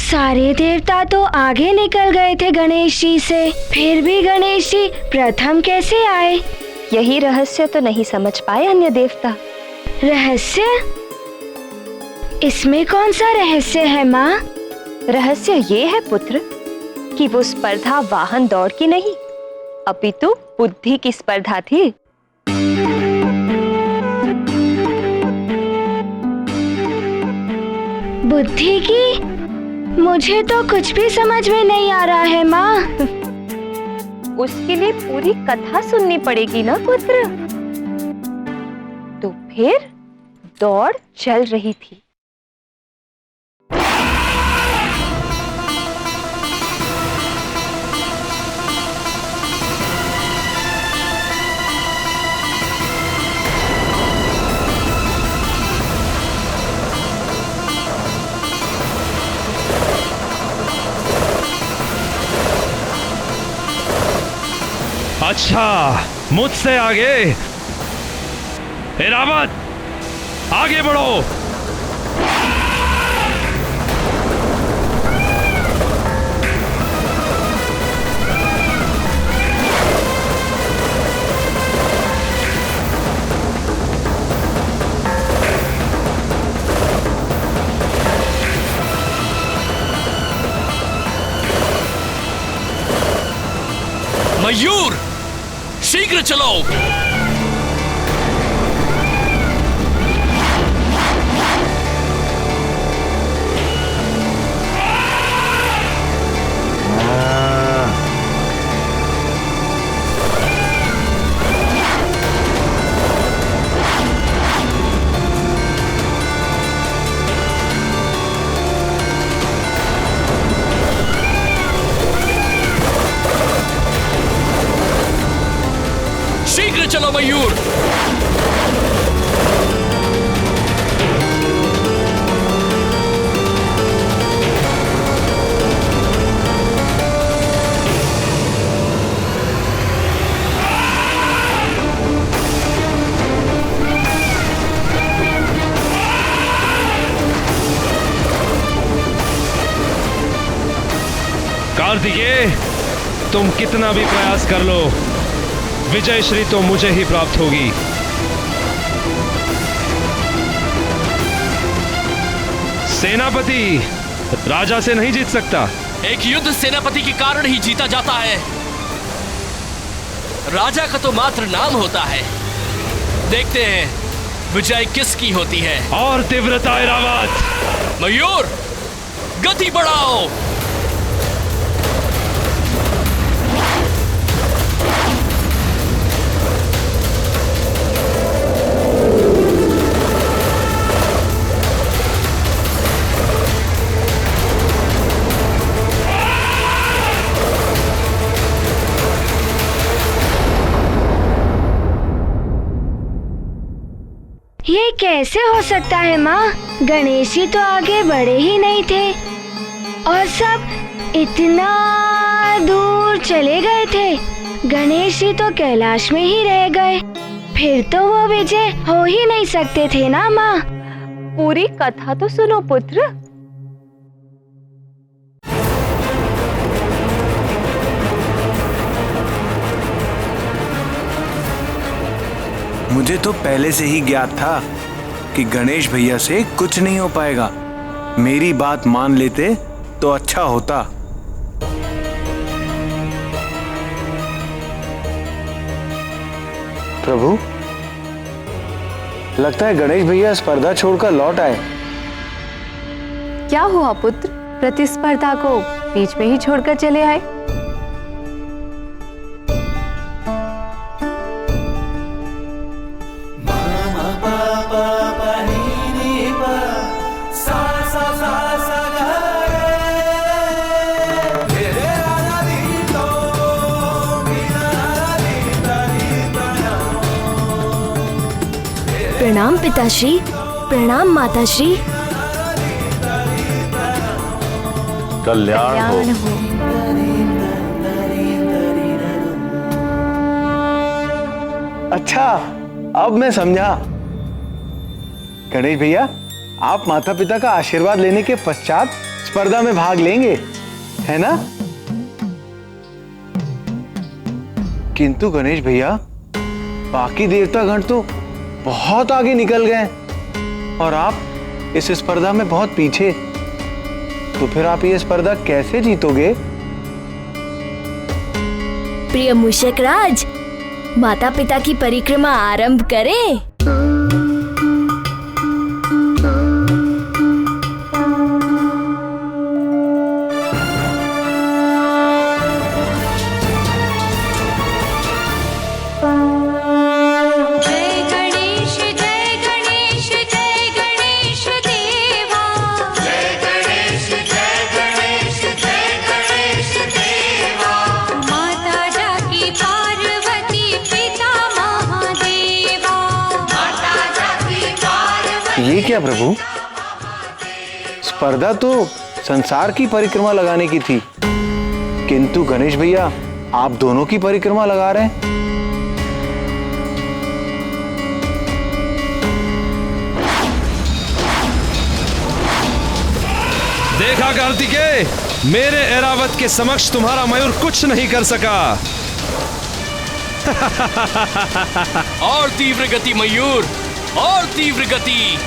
सारे देवता तो आगे निकल गए थे गणेश जी से, फिर भी गणेश जी प्रथम कैसे आए? यही रहस्य तो नहीं समझ पाए अन्य देवता। रहस्य? इसमें कौन सा रहस्य है माँ? रहस्य ये है पुत्र कि वो स्पर्धा वाहन दौड़ की नहीं, अपितु बुद्धि की स्पर्धा थी। बुद्धि की? मुझे तो कुछ भी समझ में नहीं आ रहा है माँ। उसके लिए पूरी कथा सुननी पड़ेगी ना पुत्र। तो फिर दौड़ चल रही थी। अच्छा, मुझसे आगे। रावत, आगे बढ़ो। मयूर, शीघ्र चलो। शीघ्र चलो मयूर। कार्तिकेय, तुम कितना भी प्रयास कर लो, विजय श्री तो मुझे ही प्राप्त होगी। सेनापति राजा से नहीं जीत सकता। एक युद्ध सेनापति के कारण ही जीता जाता है। राजा का तो मात्र नाम होता है। देखते हैं विजय किसकी होती है। और तीव्रता रावत। मयूर, गति बढ़ाओ। ये कैसे हो सकता है माँ? गणेश जी तो आगे बढ़े ही नहीं थे और सब इतना दूर चले गए थे। गणेश जी तो कैलाश में ही रह गए। फिर तो वो विजय हो ही नहीं सकते थे ना माँ। पूरी कथा तो सुनो पुत्र। मुझे तो पहले से ही ज्ञात था कि गणेश भैया से कुछ नहीं हो पाएगा। मेरी बात मान लेते तो अच्छा होता। प्रभु, लगता है गणेश भैया स्पर्धा छोड़कर लौट आए। क्या हुआ पुत्र? प्रतिस्पर्धा को बीच में ही छोड़कर चले आए? प्रणाम पिताश्री। प्रणाम माताश्री। कल्याण हो। अच्छा, अब मैं समझा। गणेश भैया, आप माता पिता का आशीर्वाद लेने के पश्चात स्पर्धा में भाग लेंगे, है ना? किंतु गणेश भैया, बाकी देवतागण तो बहुत आगे निकल गए और आप इस स्पर्धा में बहुत पीछे। तो फिर आप ये स्पर्धा कैसे जीतोगे? प्रिय मूषक राज, माता पिता की परिक्रमा आरंभ करें। जय गणेश जय गणेश जय ये क्या प्रभु? स्पर्धा तो संसार की परिक्रमा लगाने की थी, किंतु गणेश भैया आप दोनों की परिक्रमा लगा रहे हैं। देखा कार्तिकेय, मेरे ऐरावत के समक्ष तुम्हारा मयूर कुछ नहीं कर सका। और तीव्र गति मयूर, और तीव्र गति।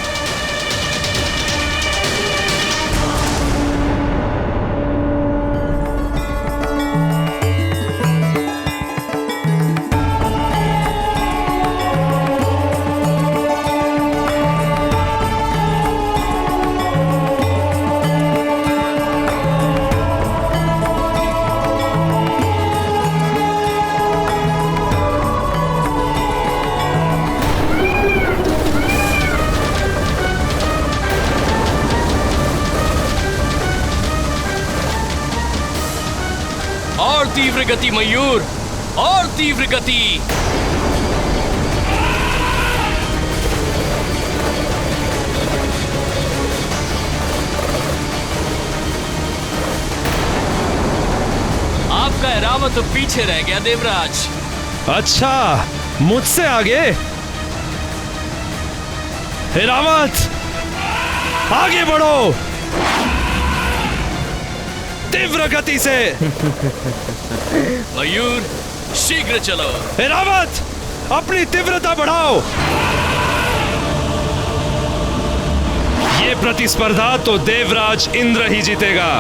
और तीव्र गति मयूर, और तीव्र गति। आपका ऐरावत तो पीछे रह गया देवराज। अच्छा, मुझसे आगे? ऐरावत, आगे बढ़ो तीव्र गति से। मयूर, शीघ्र चलो। ऐरावत, अपनी तीव्रता बढ़ाओ। ये प्रतिस्पर्धा तो देवराज इंद्र ही जीतेगा।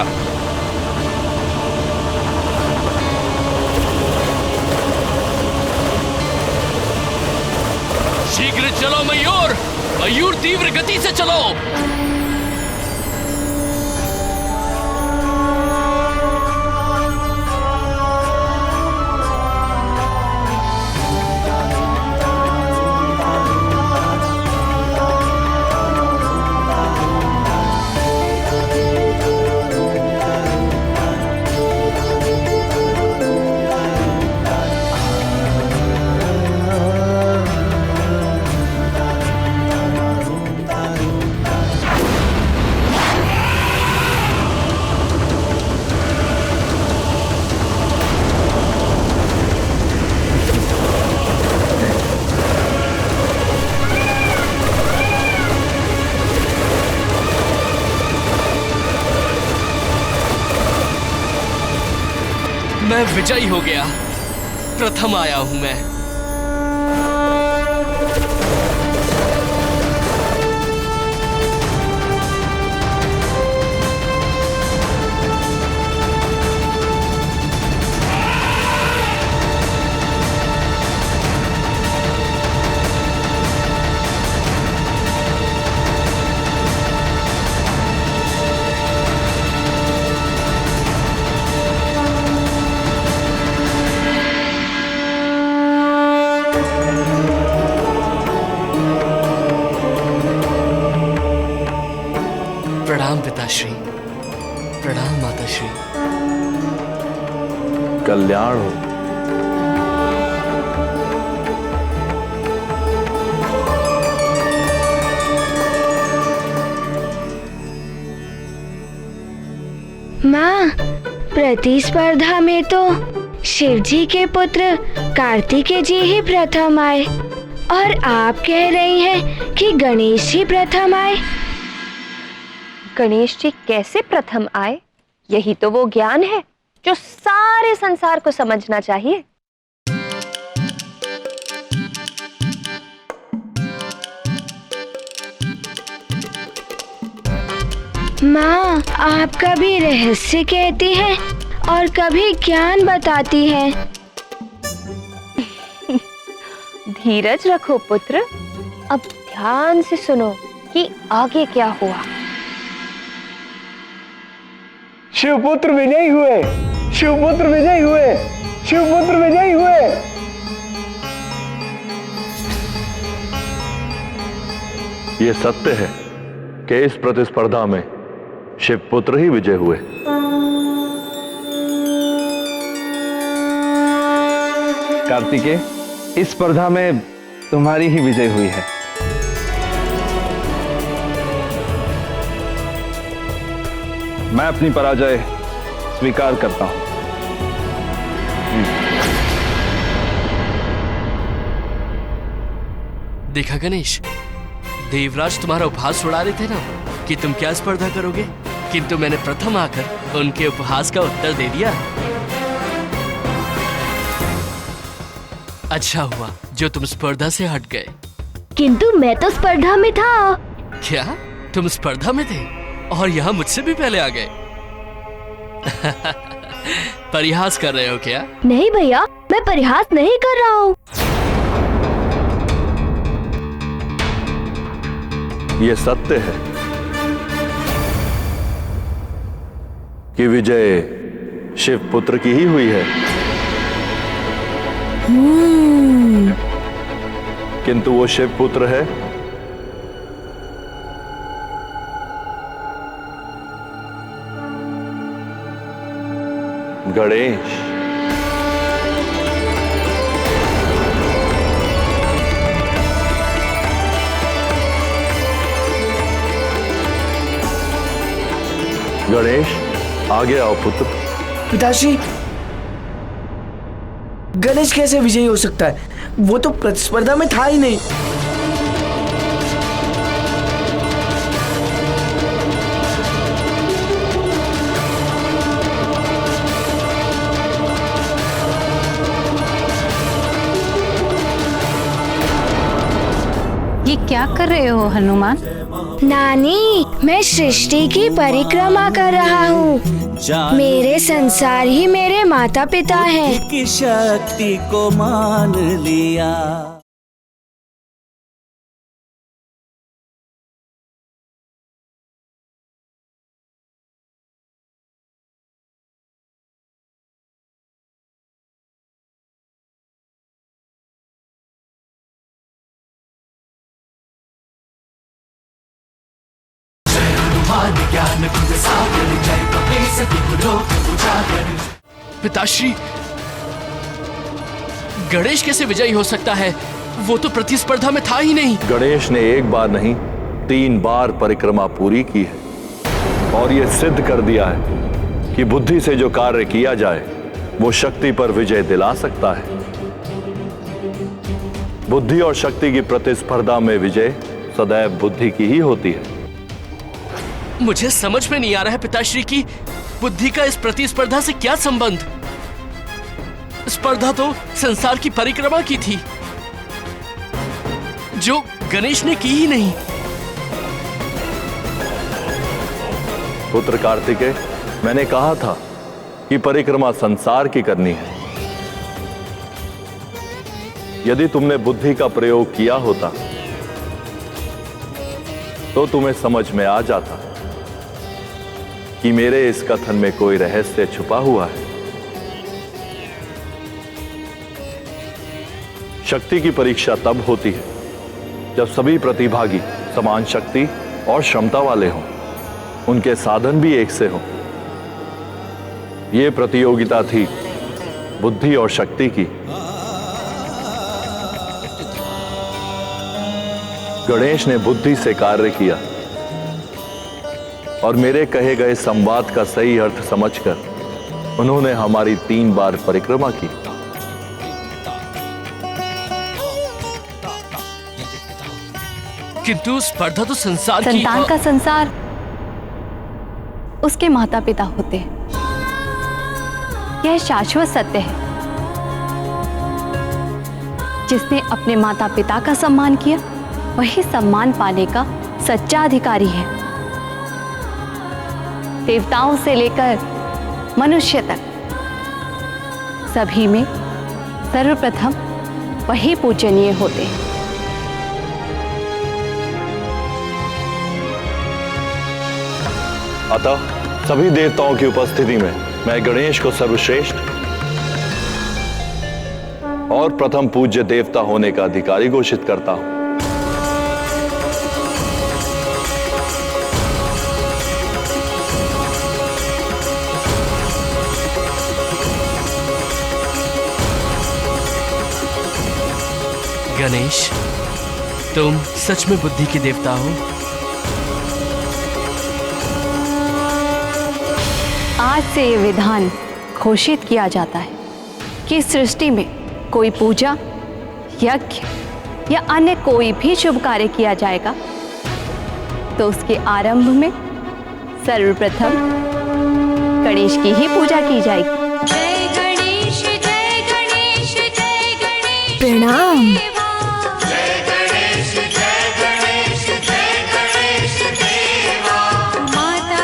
शीघ्र चलो मयूर, मयूर तीव्र गति से चलो। मैं विजयी हो गया, प्रथम आया हूं मैं। प्रणाम पिताश्री, प्रणाम माताश्री। कल्याण हो। माँ, प्रतिस्पर्धा में तो शिवजी के पुत्र कार्तिकेय जी ही प्रथम आए और आप कह रही हैं कि गणेश जी प्रथम आए। गणेश जी कैसे प्रथम आए? यही तो वो ज्ञान है जो सारे संसार को समझना चाहिए। माँ, आप कभी रहस्य कहती हैं और कभी ज्ञान बताती हैं। धीरज रखो पुत्र, अब ध्यान से सुनो कि आगे क्या हुआ। शिवपुत्र विजयी हुए, शिवपुत्र विजयी हुए, शिवपुत्र विजयी हुए। ये सत्य है कि इस प्रतिस्पर्धा में शिवपुत्र ही विजय हुए। कार्तिकेय, इस स्पर्धा में तुम्हारी ही विजय हुई है। मैं अपनी पराजय स्वीकार करता हूं। देखा गणेश, देवराज तुम्हारा उपहास उड़ा रहे थे ना कि तुम क्या स्पर्धा करोगे, किंतु मैंने प्रथम आकर उनके उपहास का उत्तर दे दिया। अच्छा हुआ जो तुम स्पर्धा से हट गए। किंतु मैं तो स्पर्धा में था। क्या तुम स्पर्धा में थे और यहाँ मुझसे भी पहले आ गए? परिहास कर रहे हो क्या? नहीं भैया, मैं परिहास नहीं कर रहा हूँ। ये सत्य है कि विजय शिव पुत्र की ही हुई है, किंतु वो शिव पुत्र है गणेश। गणेश, आगे आओ पुत्र। पिताश्री, गणेश कैसे विजयी हो सकता है? वो तो प्रतिस्पर्धा में था ही नहीं। ये क्या कर रहे हो हनुमान? नानी, मैं सृष्टि की परिक्रमा कर रहा हूँ। मेरे संसार ही मेरे माता पिता हैं। की शक्ति को मान लिया। पिताश्री, गणेश कैसे विजयी हो सकता है? वो तो प्रतिस्पर्धा में था ही नहीं। गणेश ने एक बार नहीं 3 बार परिक्रमा पूरी की है और ये सिद्ध कर दिया है कि बुद्धि से जो कार्य किया जाए वो शक्ति पर विजय दिला सकता है। बुद्धि और शक्ति की प्रतिस्पर्धा में विजय सदैव बुद्धि की ही होती है। मुझे समझ में नहीं आ रहा है पिताश्री की बुद्धि का इस प्रतिस्पर्धा से क्या संबंध? स्पर्धा तो संसार की परिक्रमा की थी, जो गणेश ने की ही नहीं। पुत्र कार्तिकेय, मैंने कहा था कि परिक्रमा संसार की करनी है। यदि तुमने बुद्धि का प्रयोग किया होता तो तुम्हें समझ में आ जाता कि मेरे इस कथन में कोई रहस्य छुपा हुआ है। शक्ति की परीक्षा तब होती है जब सभी प्रतिभागी समान शक्ति और क्षमता वाले हों, उनके साधन भी एक से हों। यह प्रतियोगिता थी बुद्धि और शक्ति की। गणेश ने बुद्धि से कार्य किया और मेरे कहे गए संवाद का सही अर्थ समझकर उन्होंने हमारी 3 बार परिक्रमा की। किंतु स्पर्धा तो संसार की। संतान का संसार उसके माता पिता होते हैं, यह शाश्वत सत्य है। जिसने अपने माता पिता का सम्मान किया वही सम्मान पाने का सच्चा अधिकारी है। देवताओं से लेकर मनुष्य तक सभी में सर्वप्रथम वही पूजनीय होते हैं। अतः सभी देवताओं की उपस्थिति में मैं गणेश को सर्वश्रेष्ठ और प्रथम पूज्य देवता होने का अधिकारी घोषित करता हूं। गणेश, तुम सच में बुद्धि के देवता हो। आज से ये विधान घोषित किया जाता है कि सृष्टि में कोई पूजा, यज्ञ या अन्य कोई भी शुभ कार्य किया जाएगा तो उसके आरंभ में सर्वप्रथम गणेश की ही पूजा की जाएगी। जय गणेश जय गणेश जय गणेश। प्रणाम। जय गणेश जय गणेश जय गणेश देवा। माता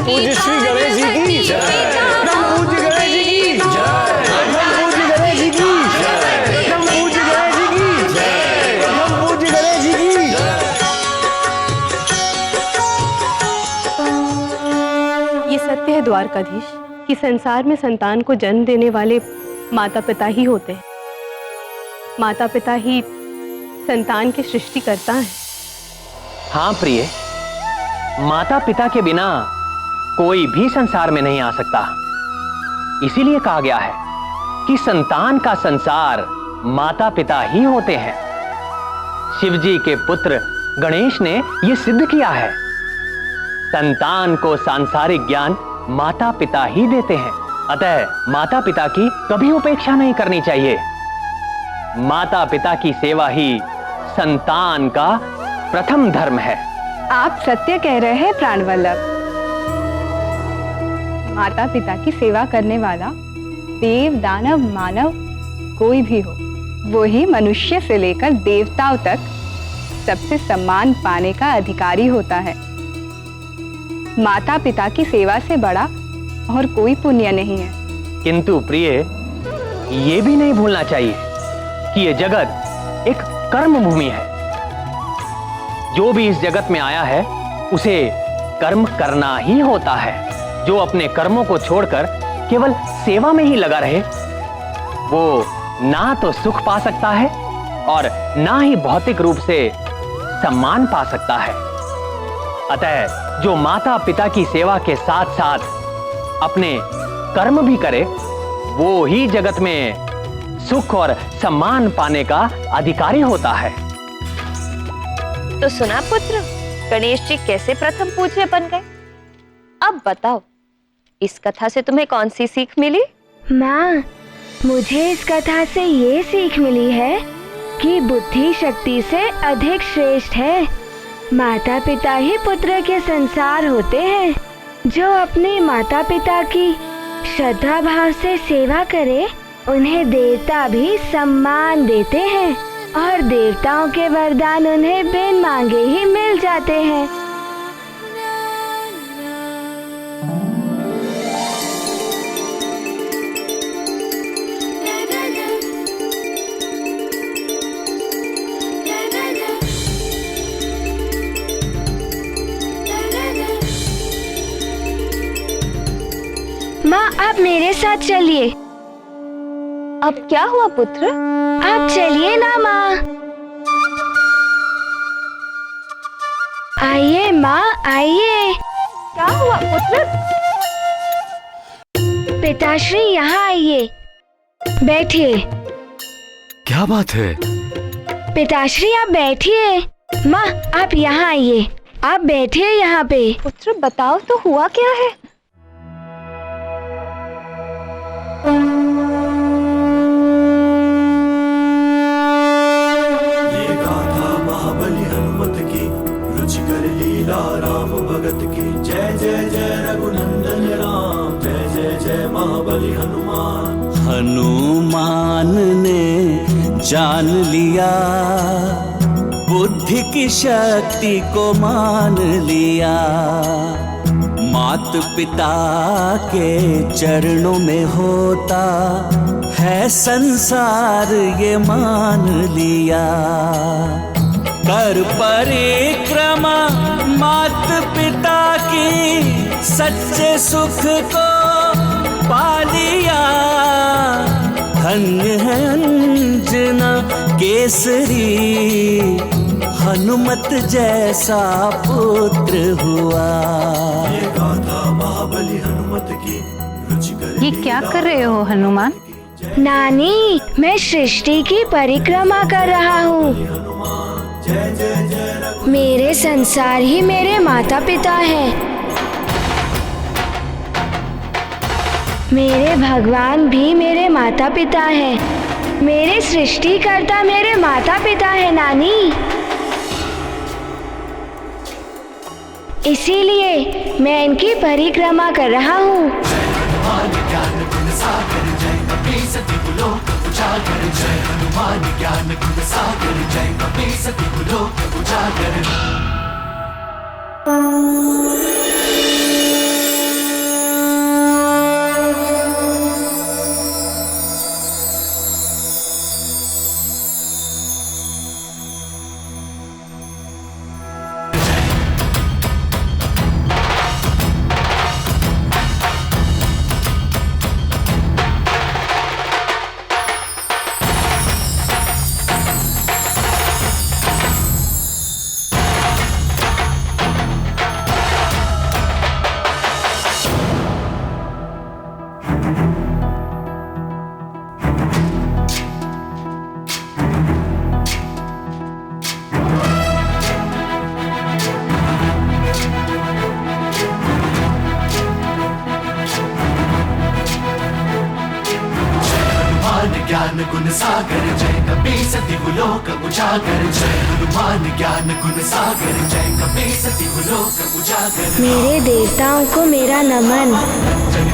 पूज्य श्री गणेश जी की जय। पूज्य गणेश जी की जय। पूज्य गणेश जी की जय। पूज्य गणेश जी की जय। पूज्य गणेश जी की जय। ये सत्य है द्वारकाधीश कि संसार में संतान को जन्म देने वाले माता पिता ही होते हैं। माता पिता ही संतान की सृष्टि करता है। हाँ प्रिय, माता पिता के बिना कोई भी संसार में नहीं आ सकता। इसीलिए कहा गया है कि संतान का संसार माता पिता ही होते हैं। शिवजी के पुत्र गणेश ने यह सिद्ध किया है। संतान को सांसारिक ज्ञान माता पिता ही देते हैं, अतः माता पिता की कभी उपेक्षा नहीं करनी चाहिए। माता पिता की सेवा ही संतान का प्रथम धर्म है। आप सत्य कह रहे हैं प्राणवल्लभ। माता पिता की सेवा करने वाला देव, दानव, मानव कोई भी हो, वो ही मनुष्य से लेकर देवताओं तक सबसे सम्मान पाने का अधिकारी होता है। माता पिता की सेवा से बड़ा और कोई पुण्य नहीं है। किंतु प्रिय, ये भी नहीं भूलना चाहिए कि ये जगत एक कर्म भूमि है। जो भी इस जगत में आया है उसे कर्म करना ही होता है। जो अपने कर्मों को छोड़कर केवल सेवा में ही लगा रहे, वो ना तो सुख पा सकता है और ना ही भौतिक रूप से सम्मान पा सकता है। अतः जो माता पिता की सेवा के साथ साथ अपने कर्म भी करे, वो ही जगत में सुख और सम्मान पाने का अधिकारी होता है। तो सुना पुत्र, गणेश जी कैसे प्रथम पूज्य बन गए। अब बताओ, इस कथा से तुम्हें कौन सी सीख मिली? माँ, मुझे इस कथा से ये सीख मिली है कि बुद्धि शक्ति से अधिक श्रेष्ठ है। माता पिता ही पुत्र के संसार होते हैं। जो अपने माता पिता की श्रद्धा भाव से सेवा करे, उन्हें देवता भी सम्मान देते हैं और देवताओं के वरदान उन्हें बिन मांगे ही मिल जाते हैं। माँ, आप मेरे साथ चलिए। अब क्या हुआ पुत्र? आप चलिए ना माँ। आइए माँ, आइए। क्या हुआ पुत्र? पिताश्री, यहाँ आइए, बैठिए। क्या बात है? पिताश्री, आप बैठिए। माँ, आप यहाँ आइए, आप बैठिए यहाँ पे। पुत्र बताओ तो हुआ क्या है? ये गाथा महाबली हनुमत की, रुचिकर लीला राम भगत की। जय जय जय रघुनंदन राम, जय जय जय महाबली हनुमान। हनुमान ने जान लिया, बुद्धि की शक्ति को मान लिया। मात पिता के चरणों में होता है संसार, ये मान लिया। कर परिक्रमा मात पिता की, सच्चे सुख को पा लिया। धन्य है अंजना केसरी, हनुमत जैसा पुत्र हुआ। ये गाथा महाबली हनुमत की, रुचिकर। ये क्या कर रहे हो हनुमान? नानी, मैं सृष्टि की परिक्रमा कर रहा हूँ। मेरे संसार ही मेरे माता पिता हैं। मेरे भगवान भी मेरे माता पिता हैं। मेरे सृष्टिकर्ता मेरे माता पिता हैं नानी। इसीलिए मैं इनकी परिक्रमा कर रहा हूँ। ज्ञान गुण सागर जय कपी सती लोक उजागर जय हनुमान ज्ञान गुण सागर जय कपी सती लोक उजागर। मेरे देवताओं को मेरा नमन।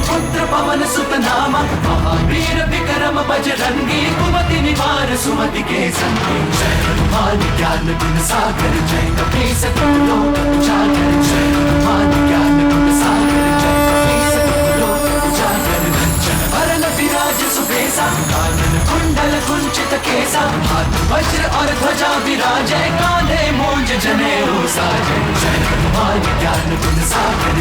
पुत्र पवन सुत नामा महावीर विक्रम बजरंगी कुमति निवार सुमति के संगी जय हनुमान ज्ञान गुण सागर जय कपी सती लोक उजागर जय हनुमान ज्ञान गुण सागर जय कपी सती लोक उजागर। वरण विराज सुबेसा कानन कुंडल कुंचित केसा हाथ वज्र और ध्वजा विराजय कांधे मूंज जनेऊ साजय जय हनुमान ज्ञान गुण सागर